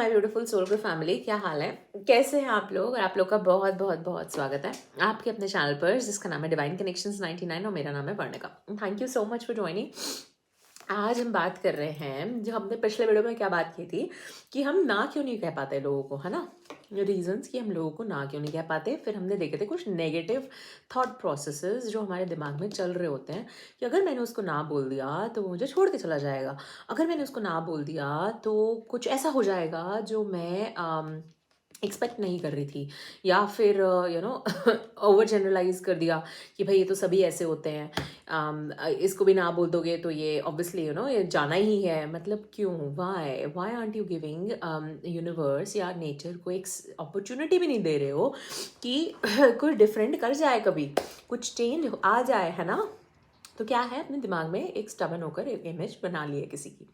My beautiful soulful family, क्या हाल है, कैसे हैं आप लोग। और आप लोग का बहुत बहुत बहुत स्वागत है आपके अपने चैनल पर जिसका नाम है डिवाइन कनेक्शंस 99 और मेरा नाम है Varnika. Thank you so much for joining. आज हम बात कर रहे हैं, जो हमने पिछले वीडियो में क्या बात की थी कि हम ना क्यों नहीं कह पाते लोगों को, है ना, रीजंस कि हम लोगों को ना क्यों नहीं कह पाते। फिर हमने देखे थे कुछ नेगेटिव थॉट प्रोसेसेस जो हमारे दिमाग में चल रहे होते हैं कि अगर मैंने उसको ना बोल दिया तो वो मुझे छोड़ के चला जाएगा, अगर मैंने उसको ना बोल दिया तो कुछ ऐसा हो जाएगा जो मैं एक्सपेक्ट नहीं कर रही थी, या फिर ओवर जनरलाइज कर दिया कि भाई ये तो सभी ऐसे होते हैं, इसको भी ना बोल दोगे तो ये ऑब्वियसली ये जाना ही है। मतलब क्यों, why why aren't you giving universe या नेचर को एक अपॉर्चुनिटी भी नहीं दे रहे हो कि कुछ डिफरेंट कर जाए, कभी कुछ चेंज आ जाए, है ना। तो क्या है, अपने दिमाग में एक स्टबन होकर एक इमेज बना ली है किसी की।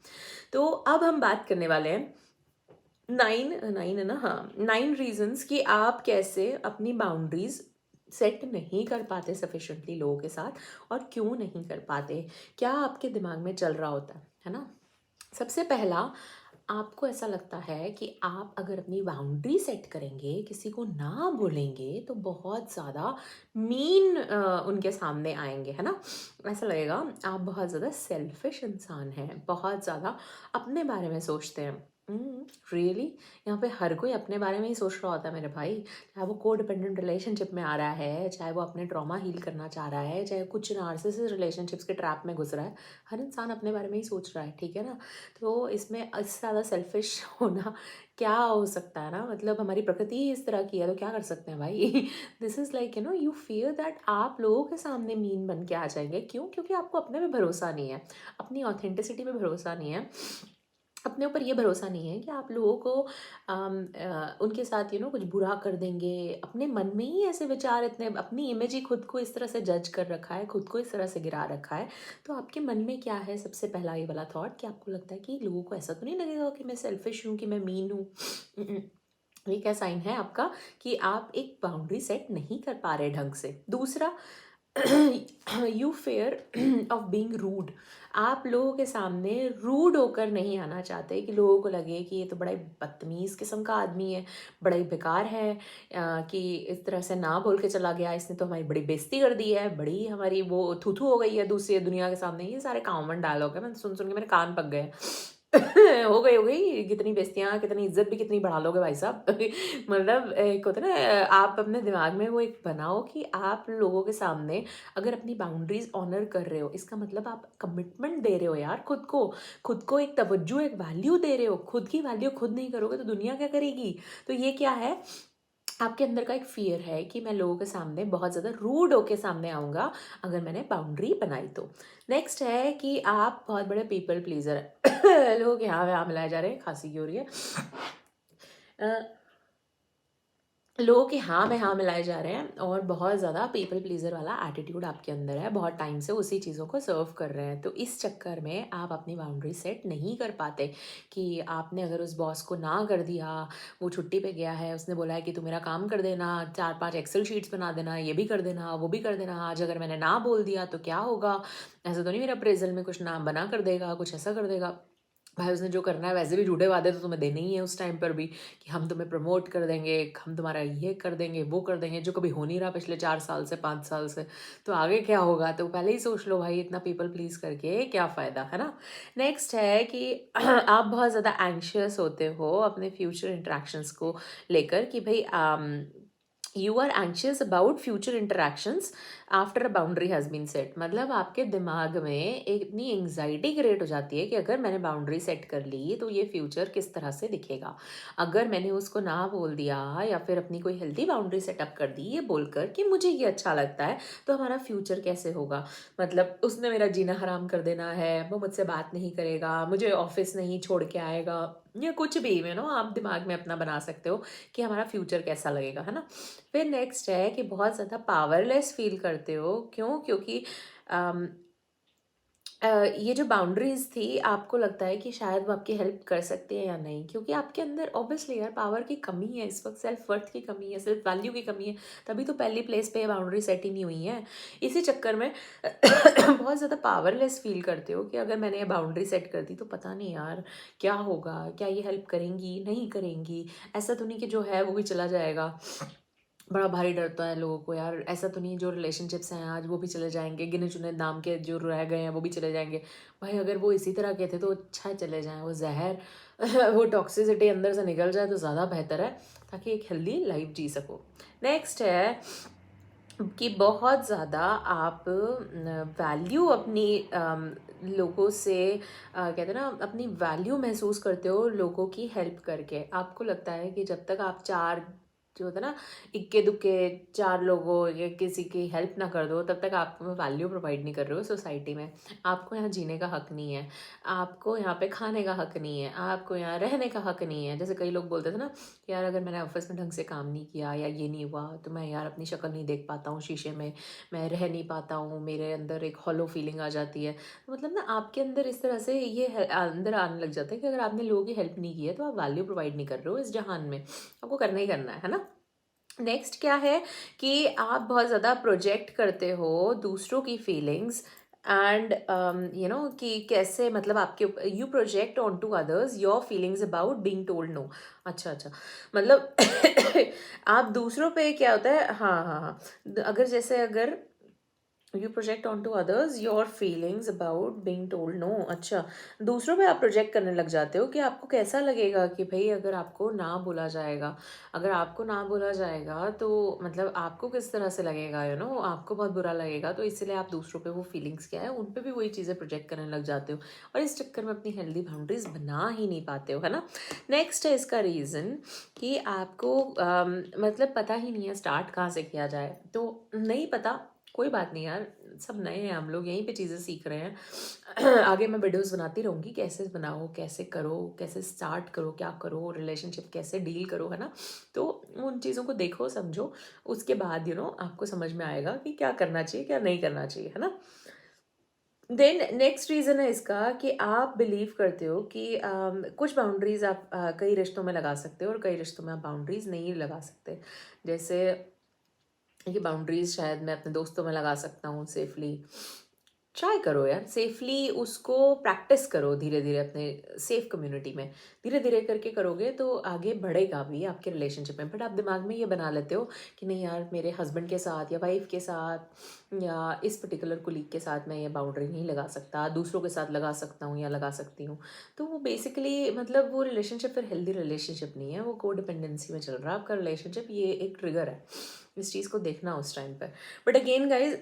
तो अब हम बात करने वाले हैं 9 है ना, हाँ, 9 रीजंस कि आप कैसे अपनी बाउंड्रीज सेट नहीं कर पाते सफिशिएंटली लोगों के साथ, और क्यों नहीं कर पाते, क्या आपके दिमाग में चल रहा होता है ना। सबसे पहला, आपको ऐसा लगता है कि आप अगर अपनी बाउंड्री सेट करेंगे, किसी को ना बोलेंगे, तो बहुत ज़्यादा मीन उनके सामने आएंगे, है ना। ऐसा लगेगा आप बहुत ज़्यादा सेल्फिश इंसान हैं, बहुत ज़्यादा अपने बारे में सोचते हैं। रियली यहाँ पे हर कोई अपने बारे में ही सोच रहा होता है मेरे भाई। चाहे वो को डिपेंडेंट रिलेशनशिप में आ रहा है, चाहे वो अपने ट्रॉमा हील करना चाह रहा है, चाहे कुछ नार्सिसिस्ट रिलेशनशिप्स के ट्रैप में घुस रहा है, हर इंसान अपने बारे में ही सोच रहा है, ठीक है ना। तो इसमें इससे ज़्यादा सेल्फिश होना क्या हो सकता है ना। मतलब हमारी प्रकृति ही इस तरह की है, तो क्या कर सकते हैं भाई। This is like you fear that आप लोगों के सामने मीन बन के आ जाएंगे। क्यों? क्योंकि आपको अपने में भरोसा नहीं है, अपनी ऑथेंटिसिटी में भरोसा नहीं है, अपने ऊपर ये भरोसा नहीं है कि आप लोगों को उनके साथ कुछ बुरा कर देंगे। अपने मन में ही ऐसे विचार, इतने अपनी इमेज ही खुद को इस तरह से जज कर रखा है, खुद को इस तरह से गिरा रखा है। तो आपके मन में क्या है, सबसे पहला ये वाला थॉट कि आपको लगता है कि लोगों को ऐसा तो नहीं लगेगा कि मैं सेल्फिश हूँ, कि मैं मीन हूँ। ये क्या साइन है आपका कि आप एक बाउंड्री सेट नहीं कर पा रहे ढंग से। दूसरा, you fear of being rude. आप लोगों के सामने रूड होकर नहीं आना चाहते कि लोगों को लगे कि ये तो बड़ा ही बदतमीज़ किस्म का आदमी है, बड़ा ही बेकार है, कि इस तरह से ना बोल के चला गया, इसने तो हमारी बड़ी बेइज्जती कर दी है, बड़ी हमारी वो थू हो गई है दूसरी दुनिया के सामने। ये सारे कॉमन डायलॉग है, मैं सुन सुन के मेरे कान पक गए। हो गई, कितनी बेइज्जतियाँ, कितनी इज्जत भी कितनी बढ़ा लोगे भाई साहब। मतलब एक होता है ना, आप अपने दिमाग में वो एक बनाओ कि आप लोगों के सामने अगर अपनी बाउंड्रीज ऑनर कर रहे हो, इसका मतलब आप कमिटमेंट दे रहे हो यार खुद को एक तवज्जो, एक वैल्यू दे रहे हो। खुद की वैल्यू खुद नहीं करोगे तो दुनिया क्या करेगी। तो ये क्या है, आपके अंदर का एक फियर है कि मैं लोगों के सामने बहुत ज़्यादा रूड होके सामने आऊँगा अगर मैंने बाउंड्री बनाई तो। नेक्स्ट है कि आप बहुत बड़े पीपल प्लीजर है। लोग यहाँ मिलाए जा रहे हैं, खांसी की हो रही है। लोगों के हाँ में हाँ मिलाए जा रहे हैं, और बहुत ज़्यादा पीपल प्लीजर वाला एटीट्यूड आपके अंदर है, बहुत टाइम से उसी चीज़ों को सर्व कर रहे हैं। तो इस चक्कर में आप अपनी बाउंड्री सेट नहीं कर पाते कि आपने अगर उस बॉस को ना कर दिया, वो छुट्टी पे गया है, उसने बोला है कि तू मेरा काम कर देना, 4-5 एक्सेल शीट्स बना देना, ये भी कर देना, वो भी कर देना, आज अगर मैंने ना बोल दिया तो क्या होगा, ऐसा तो नहीं मेरा अप्रेजल में कुछ नाम बना कर देगा, कुछ ऐसा कर देगा। भाई उसने जो करना है, वैसे भी झूठे वादे तो तुम्हें देने ही है उस टाइम पर भी, कि हम तुम्हें प्रमोट कर देंगे, हम तुम्हारा ये कर देंगे, वो कर देंगे, जो कभी हो नहीं रहा पिछले 4 साल से, 5 साल से। तो आगे क्या होगा, तो पहले ही सोच लो भाई, इतना पीपल प्लीज करके क्या फ़ायदा, है ना। नेक्स्ट है कि आप बहुत ज़्यादा एंशियस होते हो अपने फ्यूचर इंटरेक्शंस को लेकर, कि भाई you are anxious about future interactions after a boundary has been set. मतलब आपके दिमाग में एक इतनी एंग्जाइटी क्रिएट हो जाती है कि अगर मैंने बाउंड्री सेट कर ली तो ये फ्यूचर किस तरह से दिखेगा, अगर मैंने उसको ना बोल दिया या फिर अपनी कोई हेल्दी बाउंड्री सेटअप कर दी ये बोलकर कि मुझे ये अच्छा लगता है, तो हमारा फ्यूचर कैसे होगा। मतलब उसने मेरा जीना हराम कर देना है, वो मुझसे बात नहीं करेगा, मुझे ऑफिस नहीं छोड़ के आएगा, या कुछ भी आप दिमाग में अपना बना सकते हो कि हमारा फ्यूचर कैसा लगेगा, है ना। फिर नेक्स्ट है कि बहुत ज़्यादा पावरलेस फील करते हो। क्यों? क्योंकि ये जो बाउंड्रीज़ थी, आपको लगता है कि शायद वो आपकी हेल्प कर सकती है या नहीं? क्योंकि आपके अंदर ऑब्वियसली यार पावर की कमी है इस वक़्त, सेल्फ वर्थ की कमी है, सेल्फ वैल्यू की कमी है, तभी तो पहली प्लेस पे ये बाउंड्री सेट ही नहीं हुई है। इसी चक्कर में बहुत ज़्यादा पावरलेस फ़ील करते हो कि अगर मैंने ये बाउंड्री सेट कर दी तो पता नहीं यार क्या होगा? क्या ये हेल्प करेंगी, नहीं करेंगी? ऐसा तो नहीं कि जो है वो भी चला जाएगा। बड़ा भारी डर होता है लोगों को यार, ऐसा तो नहीं जो रिलेशनशिप्स हैं आज वो भी चले जाएंगे, गिने चुने नाम के जो रह गए हैं वो भी चले जाएंगे। भाई अगर वो इसी तरह के थे तो अच्छा चले जाएं, वो जहर वो टॉक्सिसिटी अंदर से निकल जाए तो ज़्यादा बेहतर है, ताकि एक हेल्दी लाइफ जी सको। नेक्स्ट है कि बहुत ज़्यादा आप वैल्यू अपनी लोगों से कहते हैं ना, अपनी वैल्यू महसूस करते हो लोगों की हेल्प करके। आपको लगता है कि जब तक आप चार जो होता है ना, इक्के दुक्के चार लोगों या किसी की हेल्प ना कर दो, तब तक आप वैल्यू प्रोवाइड नहीं कर रहे हो सोसाइटी में। आपको यहाँ जीने का हक नहीं है, आपको यहाँ पे खाने का हक नहीं है, आपको यहाँ रहने का हक नहीं है। जैसे कई लोग बोलते थे ना कि यार अगर मैंने ऑफिस में ढंग से काम नहीं किया या ये नहीं हुआ तो मैं यार अपनी शक्ल नहीं देख पाता हूँ शीशे में, मैं रह नहीं पाता हूँ, मेरे अंदर एक हॉलो फीलिंग आ जाती है। तो मतलब ना आपके अंदर इस तरह से ये अंदर आने लग जाता है कि अगर आपने लोगों की हेल्प नहीं की है तो आप वैल्यू प्रोवाइड नहीं कर रहे हो इस जहान में, आपको करना ही करना है ना। नेक्स्ट क्या है कि आप बहुत ज़्यादा प्रोजेक्ट करते हो दूसरों की फीलिंग्स एंड यू नो कि कैसे मतलब आपके you project on to others your feelings about being told no. अच्छा अच्छा, मतलब आप दूसरों पे क्या होता है, हाँ हाँ हाँ, अगर जैसे अगर you project on to others your feelings about being told no. अच्छा, दूसरों पे आप प्रोजेक्ट करने लग जाते हो कि आपको कैसा लगेगा कि भाई अगर आपको ना बोला जाएगा, अगर आपको ना बोला जाएगा तो मतलब आपको किस तरह से लगेगा, यू नो आपको बहुत बुरा लगेगा। तो इसलिए आप दूसरों पे वो फीलिंग्स क्या है उन पे भी वही चीज़ें प्रोजेक्ट करने लग जाते हो, और इस चक्कर में अपनी हेल्दी बाउंड्रीज बना ही नहीं पाते हो, है ना। नेक्स्ट है इसका रीज़न कि आपको मतलब पता ही नहीं है स्टार्ट कहाँ से किया जाए। तो नहीं पता, कोई बात नहीं यार, सब नए हैं, हम लोग यहीं पे चीज़ें सीख रहे हैं। आगे मैं वीडियोस बनाती रहूँगी, कैसे बनाओ, कैसे करो, कैसे स्टार्ट करो, क्या करो, रिलेशनशिप कैसे डील करो, है ना। तो उन चीज़ों को देखो समझो, उसके बाद यू नो आपको समझ में आएगा कि क्या करना चाहिए क्या नहीं करना चाहिए, है ना। देन नेक्स्ट रीज़न है इसका कि आप बिलीव करते हो कि कुछ बाउंड्रीज आप कई रिश्तों में लगा सकते हो और कई रिश्तों में आप बाउंड्रीज नहीं लगा सकते। जैसे ये बाउंड्रीज शायद मैं अपने दोस्तों में लगा सकता हूँ सेफली। ट्राई करो यार, सेफली उसको प्रैक्टिस करो धीरे धीरे अपने सेफ कम्युनिटी में, धीरे धीरे करके करोगे तो आगे बढ़ेगा भी आपके रिलेशनशिप में। बट आप दिमाग में ये बना लेते हो कि नहीं यार मेरे हस्बैंड के साथ या वाइफ के साथ या इस पर्टिकुलर कुलीग के साथ मैं ये बाउंड्री नहीं लगा सकता, दूसरों के साथ लगा सकता हूँ या लगा सकती हूँ। तो वो बेसिकली मतलब वो रिलेशनशिप फिर हेल्दी रिलेशनशिप नहीं है, वो को डिपेंडेंसी में चल रहा है आपका रिलेशनशिप। ये एक ट्रिगर है, इस चीज़ को देखना उस टाइम पर। बट अगेन गाइज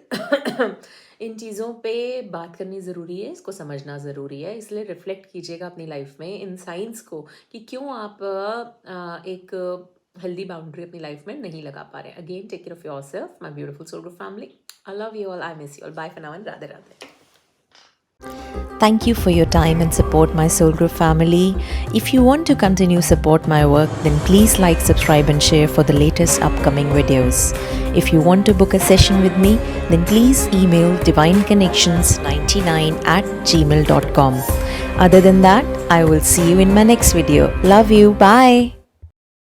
इन चीज़ों पे बात करनी ज़रूरी है, इसको समझना ज़रूरी है, इसलिए रिफ्लेक्ट कीजिएगा अपनी लाइफ में इन साइंस को कि क्यों आप एक हेल्दी बाउंड्री अपनी लाइफ में नहीं लगा पा रहे हैं। Again take care of yourself my beautiful soul group family. I love you all, I miss you all, bye for now and Radhe Radhe. Thank you for your time and support, my Soul Group family. If you want to continue support my work, then please like, subscribe and share for the latest upcoming videos. If you want to book a session with me, then please email divineconnections99@gmail.com. Other than that, I will see you in my next video. Love you. Bye.